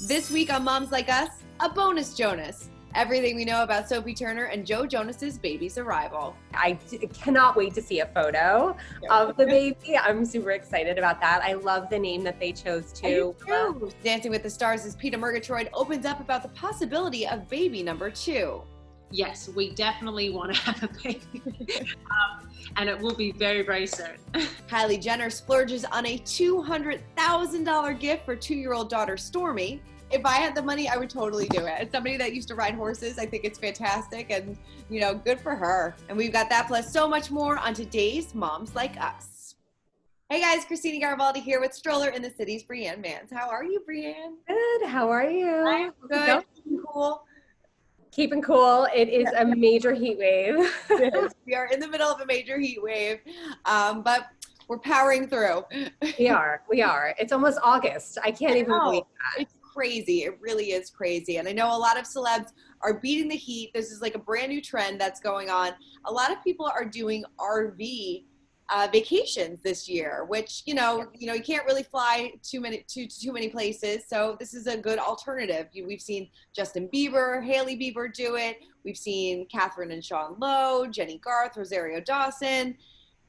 This week on Moms Like Us, a bonus Jonas. Everything we know about Sophie Turner and Joe Jonas's baby's arrival. I cannot wait to see a photo of the baby. I'm super excited about that. I love the name that they chose too. Dancing with the Stars' Peter Murgatroyd opens up about the possibility of baby number 2. Yes, we definitely want to have a baby. And it will be very, very soon. Kylie Jenner splurges on a $200,000 gift for 2-year-old daughter Stormi. If I had the money, I would totally do it. As somebody that used to ride horses, I think it's fantastic and, good for her. And we've got that plus so much more on today's Moms Like Us. Hey guys, Christina Garibaldi here with Stroller in the City's Brienne Mans. How are you, Brienne? Good, how are you? I'm good, cool. Keeping cool. It is a major heat wave. We are in the middle of a major heat wave, but we're powering through. We are. It's almost August. I can't even believe that. It's crazy. It really is crazy. And I know a lot of celebs are beating the heat. This is like a brand new trend that's going on. A lot of people are doing RV vacations this year, which, you can't really fly too many places. So this is a good alternative. We've seen Justin Bieber, Hailey Bieber do it. We've seen Catherine and Sean Lowe, Jenny Garth, Rosario Dawson.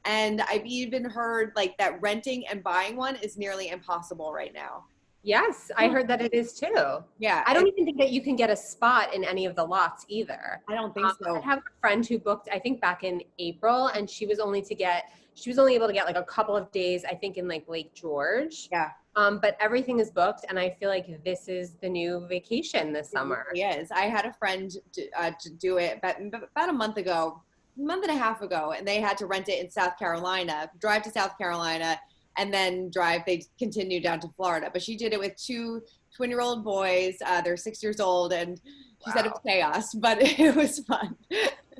And I've even heard that renting and buying one is nearly impossible right now. Yes, I heard that it is too. Yeah. I don't even think that you can get a spot in any of the lots either. I don't think so. I have a friend who booked, I think back in April, and she was only able to get a couple of days, I think in Lake George. Yeah. But everything is booked, and I feel like this is the new vacation this summer. Yes. I had a friend to do it about a month and a half ago, and they had to rent it in South Carolina, drive to South Carolina, and then they continued down to Florida. But she did it with 2 twin-year-old boys. They're 6 years old, and she said it was chaos, but it was fun.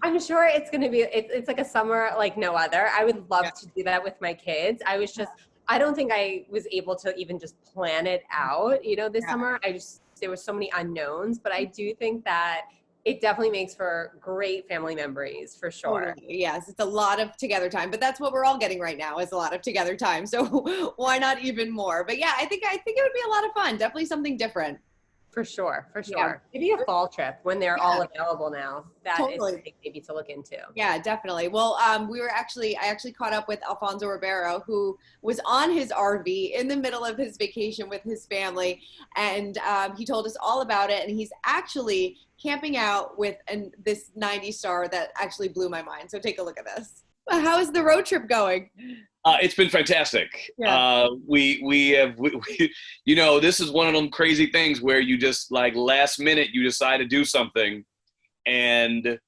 I'm sure it's going to be, it's like a summer like no other. I would love to do that with my kids. I don't think I was able to even just plan it out, this summer. There were so many unknowns, but I do think that it definitely makes for great family memories, for sure. Yes, it's a lot of together time, but that's what we're all getting right now is a lot of together time. So why not even more? But yeah, I think it would be a lot of fun. Definitely something different. For sure. Yeah. Maybe a fall trip when they're all available now. That totally. is something maybe to look into. Yeah, definitely. Well, I actually caught up with Alfonso Ribeiro, who was on his RV in the middle of his vacation with his family, and he told us all about it. And he's actually camping out with this 90s star that actually blew my mind. So take a look at this. How is the road trip going? It's been fantastic. Yeah. We have, this is one of them crazy things where you just last minute you decide to do something, and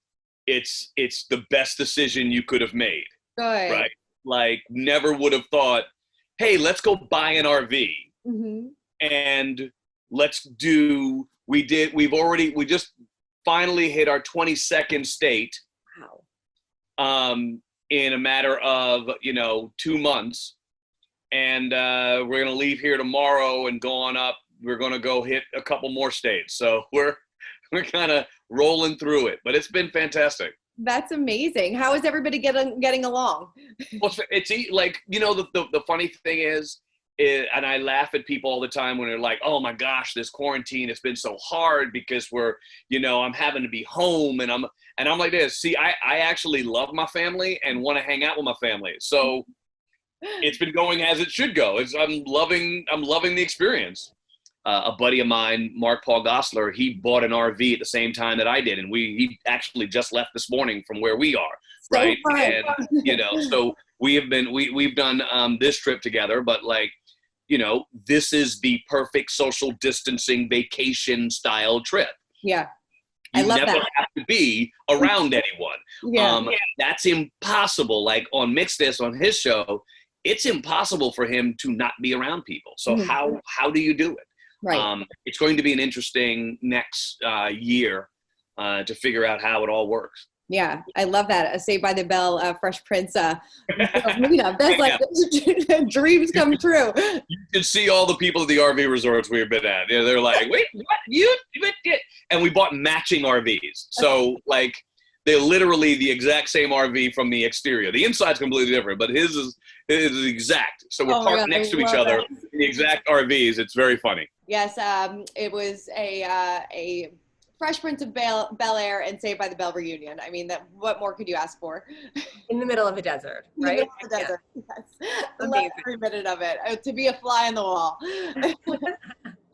it's the best decision you could have made. Good. Right? Never would have thought, hey, let's go buy an RV, and we just finally hit our 22nd state. Wow. In a matter of 2 months, and we're gonna leave here tomorrow and go on up. We're gonna go hit a couple more states, so we're kind of rolling through it. But it's been fantastic. That's amazing. How is everybody getting along? Well, it's the funny thing is, and I laugh at people all the time when they're like, "Oh my gosh, this quarantine has been so hard because I'm having to be home," and I'm like this. See, I actually love my family and want to hang out with my family, so it's been going as it should go. I'm loving the experience. A buddy of mine, Mark Paul Gossler, he bought an RV at the same time that I did, and he actually just left this morning from where we are, right? And so we've done this trip together, but this is the perfect social distancing vacation style trip. Yeah. You I love never that. have to be around anyone. Yeah. That's impossible. On Mix This, on his show, it's impossible for him to not be around people. So how do you do it? Right. It's going to be an interesting next year to figure out how it all works. Yeah, I love that. Saved by the Bell, Fresh Prince meetup. That's dreams come true. You can see all the people at the RV resorts we've been at. They're like, wait, what? You did? And we bought matching RVs. So they're literally the exact same RV from the exterior. The inside's completely different, but his is exact. So we're parked next to each other in the exact RVs. It's very funny. Yes, it was a Fresh Prince of Bel-Air and Saved by the Bell reunion. I mean, what more could you ask for? In the middle of a desert, In the right? middle of the desert. Yes. I love every minute of it. To be a fly on the wall.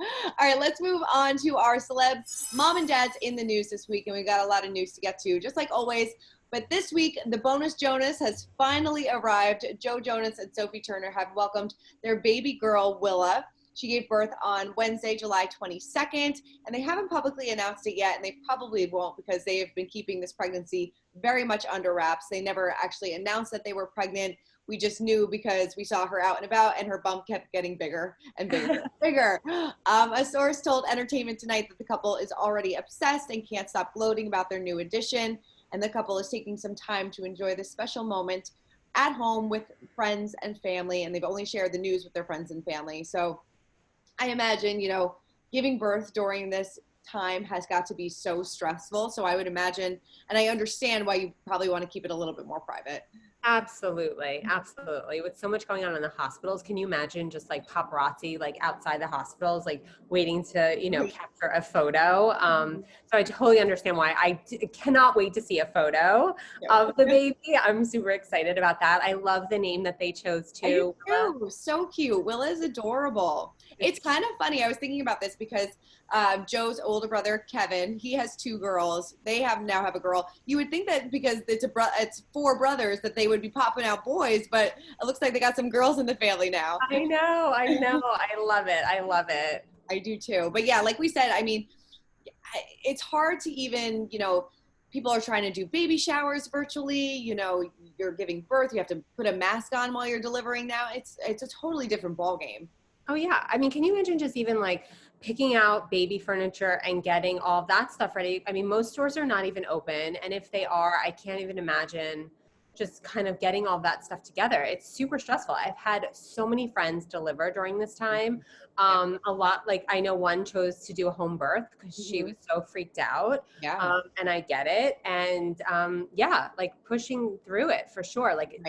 All right, let's move on to our celeb mom and dads in the news this week, and we got a lot of news to get to, just like always. But this week, the bonus Jonas has finally arrived. Joe Jonas and Sophie Turner have welcomed their baby girl, Willa. She gave birth on Wednesday, July 22nd, and they haven't publicly announced it yet, and they probably won't because they have been keeping this pregnancy very much under wraps. They never actually announced that they were pregnant. We just knew because we saw her out and about, and her bump kept getting bigger and bigger and bigger. A source told Entertainment Tonight that the couple is already obsessed and can't stop gloating about their new addition, and the couple is taking some time to enjoy this special moment at home with friends and family, and they've only shared the news with their friends and family. So I imagine, giving birth during this time has got to be so stressful. So I would imagine, and I understand why you probably want to keep it a little bit more private. Absolutely. Absolutely. With so much going on in the hospitals, can you imagine just like paparazzi, like outside the hospitals, like waiting to, capture a photo? So I totally understand why. I cannot wait to see a photo of the baby. I'm super excited about that. I love the name that they chose too. So cute. Willa is adorable. It's kind of funny. I was thinking about this because Joe's older brother, Kevin, he has two girls. They now have a girl. You would think that because it's four brothers that they would be popping out boys, but it looks like they got some girls in the family now. I know. I love it. I do too. But yeah, like we said, I mean, it's hard to even, people are trying to do baby showers virtually. You're giving birth. You have to put a mask on while you're delivering now. It's a totally different ballgame. Oh yeah. I mean, can you imagine just even like picking out baby furniture and getting all that stuff ready? I mean, most stores are not even open. And if they are, I can't even imagine just kind of getting all that stuff together. It's super stressful. I've had so many friends deliver during this time. A lot, like I know one chose to do a home birth because she was so freaked out. Yeah. And I get it. And like pushing through it for sure. Like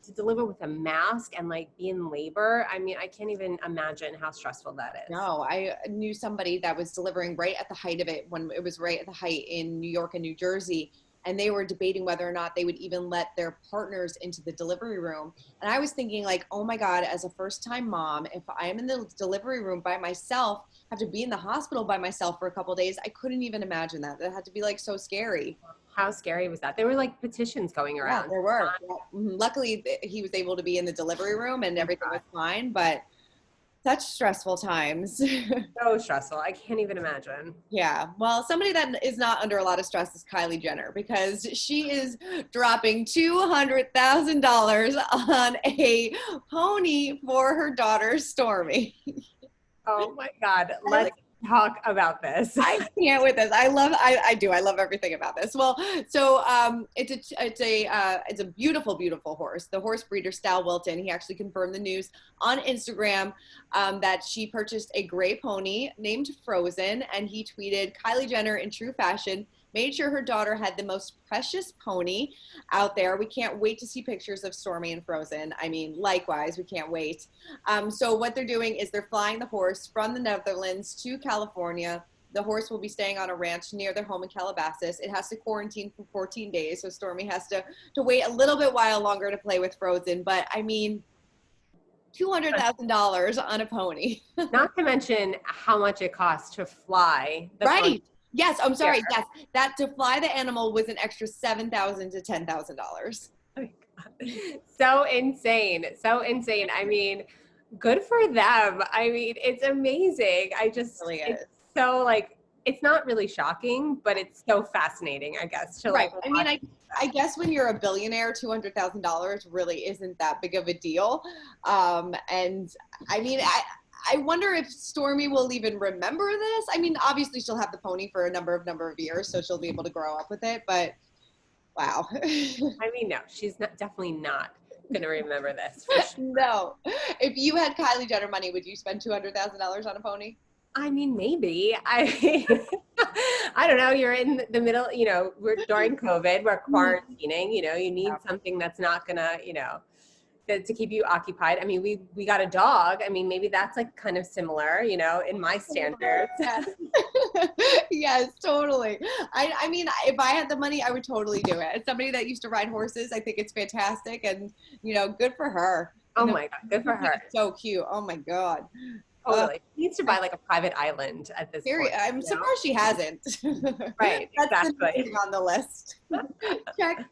to deliver with a mask and like be in labor. I mean, I can't even imagine how stressful that is. No, I knew somebody that was delivering right at the height of it, when it was right at the height in New York and New Jersey. And they were debating whether or not they would even let their partners into the delivery room. And I was thinking like, oh my God, as a first-time mom, if I am in the delivery room by myself, have to be in the hospital by myself for a couple of days, I couldn't even imagine that. That had to be like so scary. How scary was that? There were like petitions going around. Yeah, there were. Luckily, he was able to be in the delivery room and everything was fine, but such stressful times. So stressful. I can't even imagine. Yeah. Well, somebody that is not under a lot of stress is Kylie Jenner, because she is dropping $200,000 on a pony for her daughter, Stormi. Oh my God. Let's talk about this. I can't with this. I love everything about this. Well, so it's a beautiful, beautiful horse. The horse breeder Stal Wilton, he actually confirmed the news on Instagram that she purchased a gray pony named Frozen, and he tweeted, "Kylie Jenner in true fashion made sure her daughter had the most precious pony out there. We can't wait to see pictures of Stormi and Frozen." I mean, likewise, we can't wait. So what they're doing is they're flying the horse from the Netherlands to California. The horse will be staying on a ranch near their home in Calabasas. It has to quarantine for 14 days, so Stormi has to wait a little bit while longer to play with Frozen. But I mean, $200,000 on a pony. Not to mention how much it costs to fly. Right. Yes, I'm sorry. Yes, that to fly the animal was an extra $7,000 to $10,000. So insane. I mean, good for them. I mean, it's amazing. It's so like, it's not really shocking, but it's so fascinating, I guess. To right. I mean, I guess when you're a billionaire, $200,000 really isn't that big of a deal. And I mean, I wonder if Stormi will even remember this. I mean, obviously she'll have the pony for a number of years, so she'll be able to grow up with it, but wow. I mean, no, she's definitely not going to remember this. No. If you had Kylie Jenner money, would you spend $200,000 on a pony? I mean, maybe. I don't know. You're in the middle, we're during COVID, we're quarantining, you need something that's not going to, to keep you occupied. I mean, we got a dog. I mean, maybe that's like kind of similar, you know, in my standards. Yes, totally. I mean, if I had the money, I would totally do it. As somebody that used to ride horses, I think it's fantastic, and you know, good for her. Oh my God, good for her. So cute. Oh my God. Totally. She needs to buy like a private island at this point. I'm surprised she hasn't. Right, That's exactly. the next thing on the list. Check.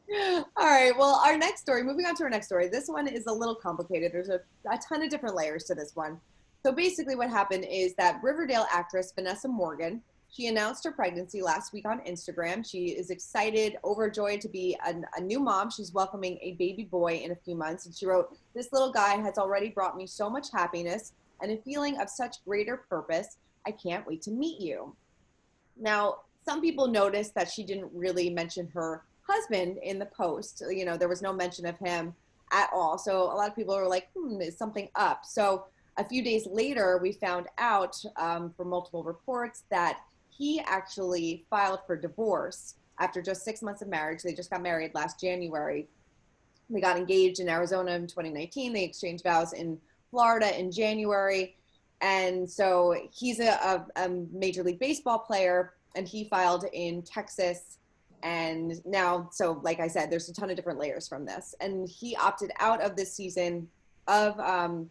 All right. Well, our next story, moving on to our next story. This one is a little complicated. There's a ton of different layers to this one. So basically what happened is that Riverdale actress Vanessa Morgan, she announced her pregnancy last week on Instagram. She is excited, overjoyed to be a new mom. She's welcoming a baby boy in a few months. And she wrote, "This little guy has already brought me so much happiness and a feeling of such greater purpose. I can't wait to meet you." Now, some people noticed that she didn't really mention her husband in the post. You know, there was no mention of him at all. So a lot of people were like, is something up? So a few days later, we found out from multiple reports that he actually filed for divorce after just 6 months of marriage. They just got married last January. They got engaged in Arizona in 2019. They exchanged vows in Florida in January. And so he's a Major League Baseball player, and he filed in Texas. And now, so like I said, there's a ton of different layers from this. And he opted out of this season of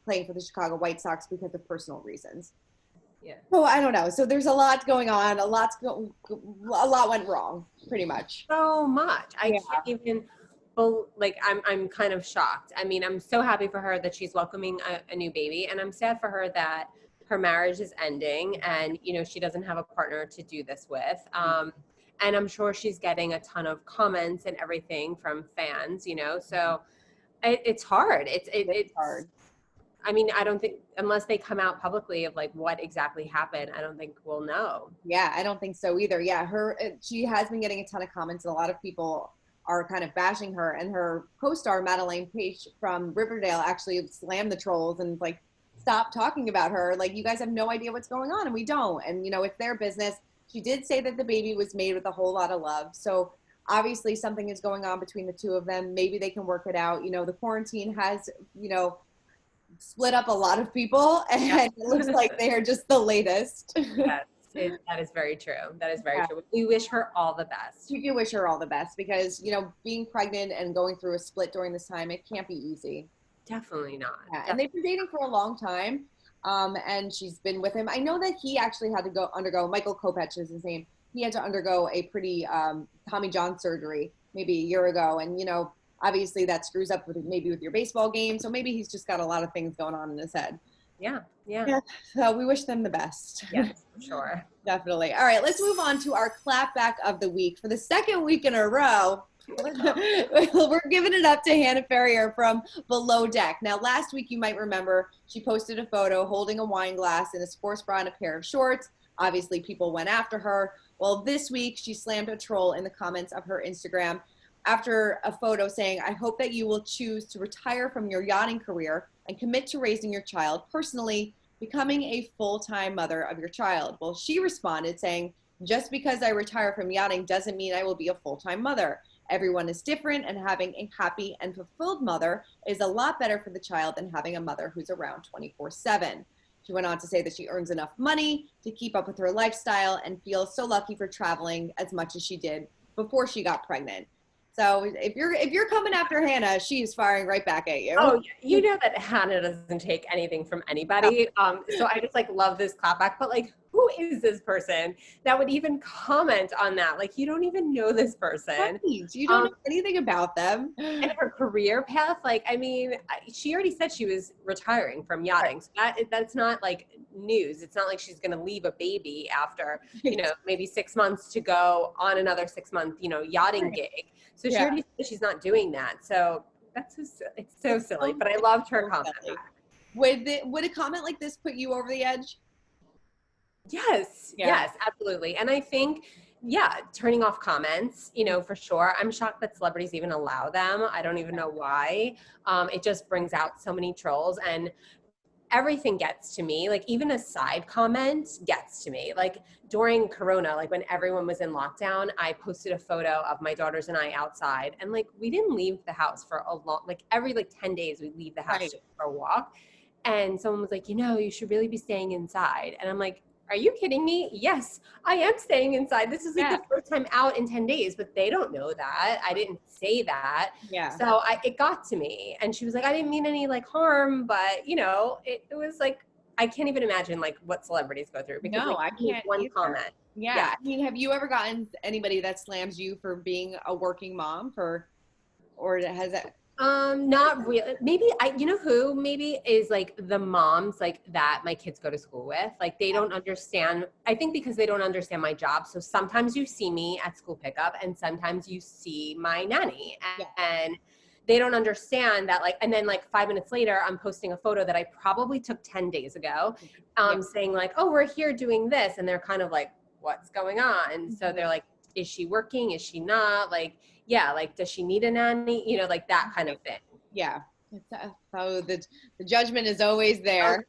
playing for the Chicago White Sox because of personal reasons. Yeah. So I don't know. So there's a lot going on. A lot went wrong, pretty much. So much. I can't even. Like I'm kind of shocked. I mean, I'm so happy for her that she's welcoming a new baby, and I'm sad for her that her marriage is ending and, you know, she doesn't have a partner to do this with. And I'm sure she's getting a ton of comments and everything from fans, you know, so it's hard. It's hard. I mean, I don't think, unless they come out publicly of like what exactly happened, I don't think we'll know. Yeah, I don't think so either. Yeah, she has been getting a ton of comments, and a lot of people are kind of bashing her, and her co-star Madeleine Page from Riverdale actually slammed the trolls and like, stop talking about her. Like, you guys have no idea what's going on, and we don't. And you know, it's their business. She did say that the baby was made with a whole lot of love. So obviously something is going on between the two of them. Maybe they can work it out. You know, the quarantine has, you know, split up a lot of people, and it looks like they are just the latest. Yes. That is very true. That is very true. We wish her all the best. We do wish her all the best because, you know, being pregnant and going through a split during this time, it can't be easy. Definitely not. Yeah. And they've been dating for a long time, and she's been with him. I know that he actually had to undergo, Michael Kopech is his name, he had to undergo a pretty Tommy John surgery maybe a year ago. And, you know, obviously that screws up with your baseball game. So maybe he's just got a lot of things going on in his head. Yeah. So we wish them the best. Yes, for sure. Definitely. All right, let's move on to our clapback of the week. For the second week in a row, we're giving it up to Hannah Ferrier from Below Deck. Now, last week, you might remember, she posted a photo holding a wine glass in a sports bra and a pair of shorts. Obviously, people went after her. Well, this week, she slammed a troll in the comments of her Instagram after a photo saying, "I hope that you will choose to retire from your yachting career and commit to raising your child personally, becoming a full-time mother of your child." Well, she responded saying, "Just because I retire from yachting doesn't mean I will be a full-time mother. Everyone is different, and having a happy and fulfilled mother is a lot better for the child than having a mother who's around 24/7. She went on to say that she earns enough money to keep up with her lifestyle and feels so lucky for traveling as much as she did before she got pregnant. So if you're coming after Hannah, she's firing right back at you. Oh, you know that Hannah doesn't take anything from anybody. So I just like love this clapback, but like, who is this person that would even comment on that? Like, you don't even know this person. Right. You don't know anything about them. And her career path, like, I mean, she already said she was retiring from yachting. So that's not like news. It's not like she's going to leave a baby after, you know, maybe 6 months to go on another 6-month, you know, yachting gig. So she already said she's not doing that. So it's so silly, but I loved her comment. Would a comment like this put you over the edge? Yes, yes, absolutely. And I think, turning off comments, you know, for sure. I'm shocked that celebrities even allow them. I don't even know why. It just brings out so many trolls. And everything gets to me. Like even a side comment gets to me. Like during Corona, like when everyone was in lockdown, I posted a photo of my daughters and I outside, and like we didn't leave the house for a long, like every like 10 days we'd leave the house Right. to go for a walk. And someone was like, you should really be staying inside. And I'm like, are you kidding me? Yes, I am staying inside. This is like the first time out in 10 days, but they don't know that. I didn't say that. Yeah. So it got to me. And she was like, I didn't mean any like harm, but it was like, I can't even imagine like what celebrities go through because No, like, I can't one either. comment. Yeah. I mean, have you ever gotten anybody that slams you for being a working mom or has that? Not really. Maybe who maybe is like the moms like that my kids go to school with. Like they don't understand. I think because they don't understand my job. So sometimes you see me at school pickup and sometimes you see my nanny and they don't understand that like, and then like 5 minutes later, I'm posting a photo that I probably took 10 days ago, saying like, oh, we're here doing this. And they're kind of like, what's going on? So they're like, is she working? Is she not? Like, like, does she need a nanny? Like that kind of thing. Yeah. So the judgment is always there.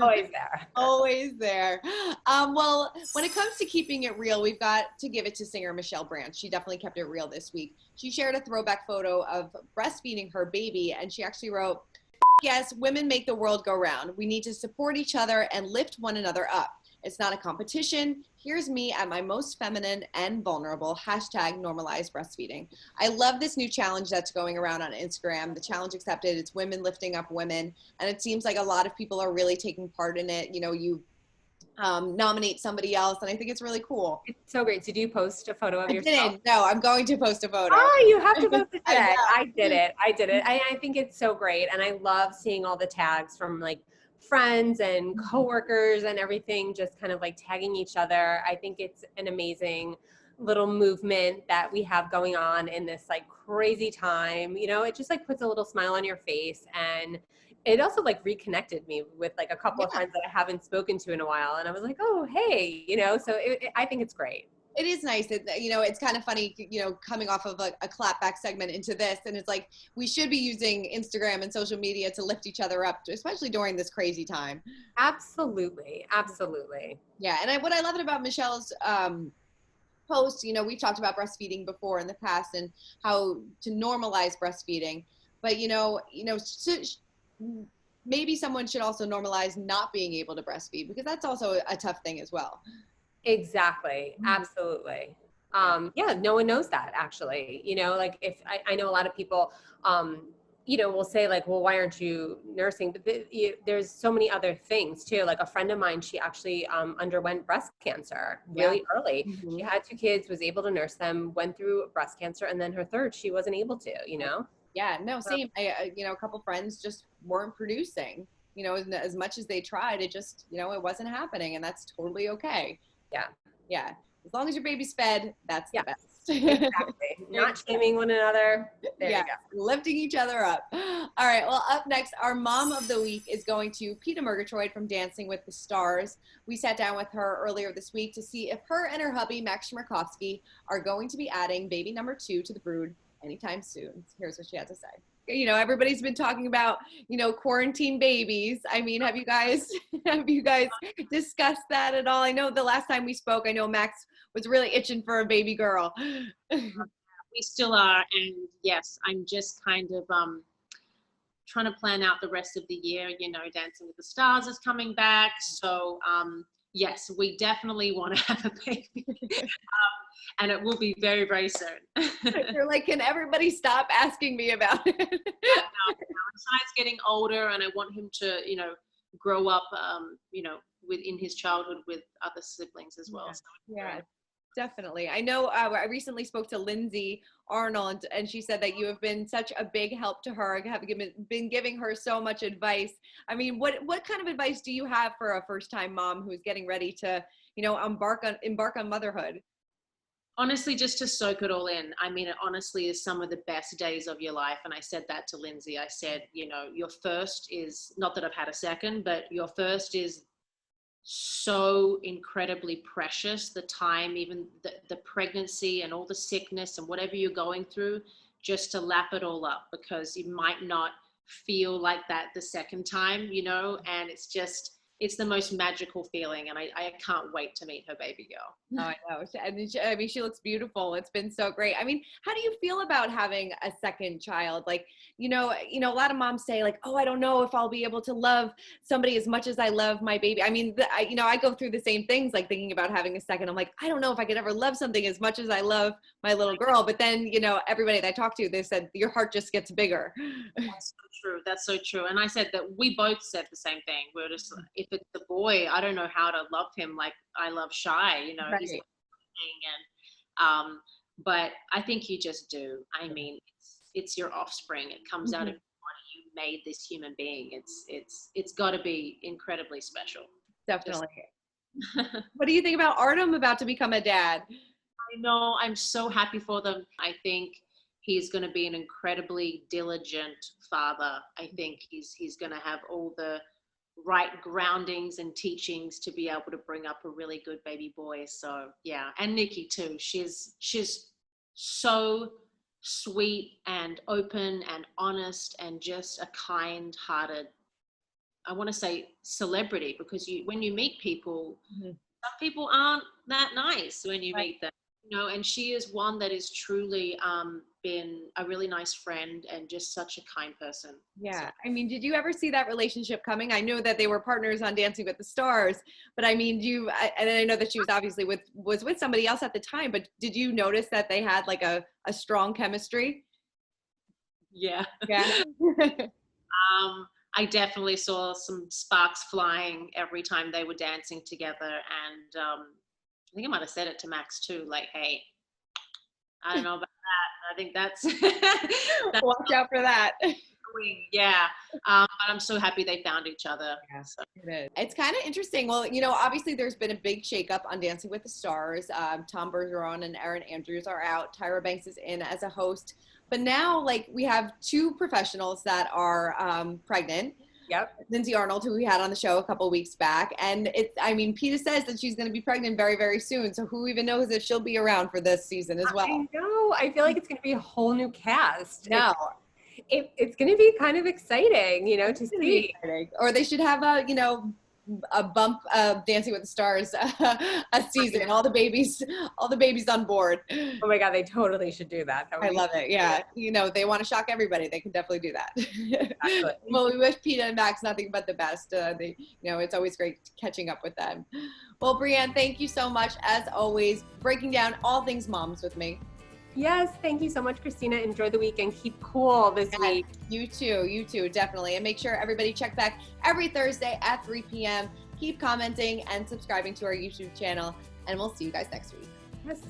Always there. Always there. Well, when it comes to keeping it real, we've got to give it to singer Michelle Branch. She definitely kept it real this week. She shared a throwback photo of breastfeeding her baby, and she actually wrote, yes, women make the world go round. We need to support each other and lift one another up. It's not a competition. Here's me at my most feminine and vulnerable. #normalize breastfeeding. I love this new challenge that's going around on Instagram. The challenge accepted. It's women lifting up women. And it seems like a lot of people are really taking part in it. You nominate somebody else. And I think it's really cool. It's so great. Did you post a photo of yourself? I didn't. No, I'm going to post a photo. Oh, you have to post it today. I did it. I think it's so great. And I love seeing all the tags from like friends and coworkers and everything, just kind of like tagging each other. I think it's an amazing little movement that we have going on in this like crazy time. It just like puts a little smile on your face, and it also like reconnected me with like a couple of friends that I haven't spoken to in a while. And I was like, oh, hey, so I think it's great. It is nice. It's kind of funny, coming off of a Clapback segment into this. And it's like, we should be using Instagram and social media to lift each other up, especially during this crazy time. Absolutely. Absolutely. Yeah. And what I loved about Michelle's post, we've talked about breastfeeding before in the past and how to normalize breastfeeding. But, maybe someone should also normalize not being able to breastfeed, because that's also a tough thing as well. Exactly. Absolutely. No one knows that actually, like if I know a lot of people, will say like, well, why aren't you nursing? But there's so many other things too. Like a friend of mine, she actually underwent breast cancer really early. Mm-hmm. She had 2 kids, was able to nurse them, went through breast cancer. And then her third, she wasn't able to, Yeah, no, same. A couple friends just weren't producing, as much as they tried, it just, it wasn't happening, and that's totally okay. Yeah. As long as your baby's fed, that's the best. Exactly. Not shaming one another. There you go. Lifting each other up. All right. Well, up next, our mom of the week is going to Peta Murgatroyd from Dancing with the Stars. We sat down with her earlier this week to see if her and her hubby, Max Shmerkovsky, are going to be adding baby number 2 to the brood anytime soon. Here's what she had to say. Everybody's been talking about, quarantine babies. I mean, have you guys discussed that at all? I know the last time we spoke, I know Max was really itching for a baby girl. We still are. And yes, I'm just kind of trying to plan out the rest of the year. Dancing with the Stars is coming back. So yes, we definitely want to have a baby. And it will be very, very soon. You're like, can everybody stop asking me about it? Besides getting older, and I want him to, grow up, within his childhood with other siblings as well. Yeah. Definitely. I know I recently spoke to Lindsay Arnold, and she said that you have been such a big help to her, have been giving her so much advice. I mean, what kind of advice do you have for a first-time mom who's getting ready to, embark on motherhood? Honestly, just to soak it all in. I mean, it honestly is some of the best days of your life. And I said that to Lindsay. I said, your first is, not that I've had a second, but your first is so incredibly precious. The time, even the pregnancy and all the sickness and whatever you're going through, just to lap it all up, because you might not feel like that the second time, you know, and it's the most magical feeling, and I can't wait to meet her baby girl. Oh, I know. I mean, she looks beautiful. It's been so great. I mean, how do you feel about having a second child? Like, you know, a lot of moms say like, oh, I don't know if I'll be able to love somebody as much as I love my baby. I mean, I go through the same things, like thinking about having a second. I'm like, I don't know if I could ever love something as much as I love my little girl. But then, you know, everybody that I talk to, they said your heart just gets bigger. That's so true. That's so true. And I said that we both said the same thing. We're just, if it's a boy, I don't know how to love him like I love Shy, you know. Right. He's and but I think you just do. I mean, it's your offspring. It comes out of your body. You made this human being. It's got to be incredibly special. Definitely. What do you think about Artem about to become a dad? I know. I'm so happy for them. I think he's going to be an incredibly diligent father. I think he's going to have all the right groundings and teachings to be able to bring up a really good baby boy. So yeah, and Nikki too. She's so sweet and open and honest and just a kind-hearted, I want to say celebrity, because when you meet people, some people aren't that nice when you meet them, you know, and she is one that is truly been a really nice friend and just such a kind person. Yeah. So. I mean, did you ever see that relationship coming? I know that they were partners on Dancing with the Stars, but I mean, and I know that she was obviously was with somebody else at the time, but did you notice that they had like a strong chemistry? Yeah. Yeah. I definitely saw some sparks flying every time they were dancing together. And I think I might have said it to Max too, like, hey, I don't know about that. I think that's Watch out for that. Yeah. But I'm so happy they found each other. Yeah, so. it is. It's kind of interesting. Well, you know, obviously there's been a big shakeup on Dancing with the Stars. Tom Bergeron and Erin Andrews are out. Tyra Banks is in as a host. But now, like, we have two professionals that are pregnant. Yep. Lindsay Arnold, who we had on the show a couple weeks back. And Peta says that she's going to be pregnant very, very soon. So who even knows if she'll be around for this season as well. I know. I feel like it's going to be a whole new cast. No. It's going to be kind of exciting, you know, to see. Or they should have a bump of Dancing with the Stars a season. All the babies on board. Oh my God, they totally should do that. I love it. Yeah. You know, they want to shock everybody. They can definitely do that. Exactly. Well, we wish Peta and Max nothing but the best. It's always great catching up with them. Well, Brianne, thank you so much, as always, breaking down all things moms with me. Yes, thank you so much, Christina. Enjoy the weekend. Keep cool this week. You too, definitely. And make sure everybody check back every Thursday at 3 p.m. Keep commenting and subscribing to our YouTube channel, and we'll see you guys next week. Yes.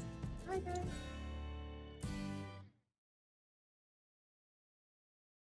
Bye, guys.